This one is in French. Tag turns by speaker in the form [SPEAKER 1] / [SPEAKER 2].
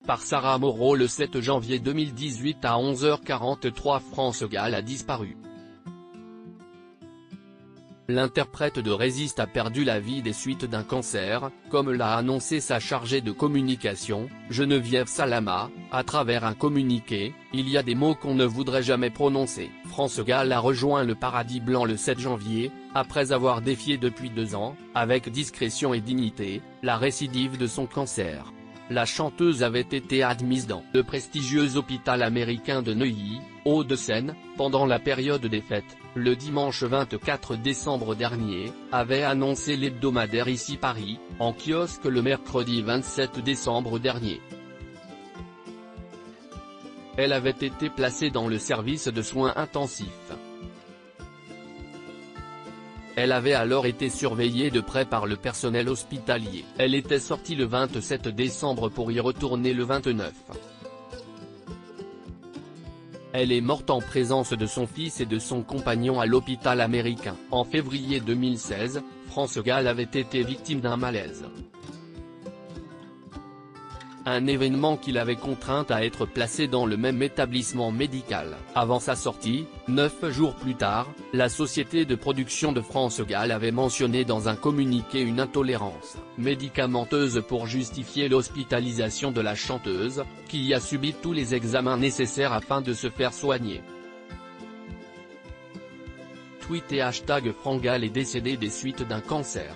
[SPEAKER 1] par Sarah Moreau le 7 janvier 2018 à 11h43. France Gall a disparu. L'interprète de Résiste a perdu la vie des suites d'un cancer, comme l'a annoncé sa chargée de communication, Geneviève Salama, à travers un communiqué. Il y a des mots qu'on ne voudrait jamais prononcer. France Gall a rejoint le Paradis Blanc le 7 janvier, après avoir défié depuis 2 ans, avec discrétion et dignité, la récidive de son cancer. La chanteuse avait été admise dans le prestigieux hôpital américain de Neuilly, Hauts-de-Seine, pendant la période des fêtes, le dimanche 24 décembre dernier, avait annoncé l'hebdomadaire Ici Paris, en kiosque le mercredi 27 décembre dernier. Elle avait été placée dans le service de soins intensifs. Elle avait alors été surveillée de près par le personnel hospitalier. Elle était sortie le 27 décembre pour y retourner le 29. Elle est morte en présence de son fils et de son compagnon à l'hôpital américain. En février 2016, France Gall avait été victime d'un malaise. Un événement qui l'avait contrainte à être placée dans le même établissement médical. Avant sa sortie, 9 jours plus tard, la société de production de France Gall avait mentionné dans un communiqué une intolérance médicamenteuse pour justifier l'hospitalisation de la chanteuse, qui a subi tous les examens nécessaires afin de se faire soigner. Tweet et hashtag Franck Gall est décédé des suites d'un cancer.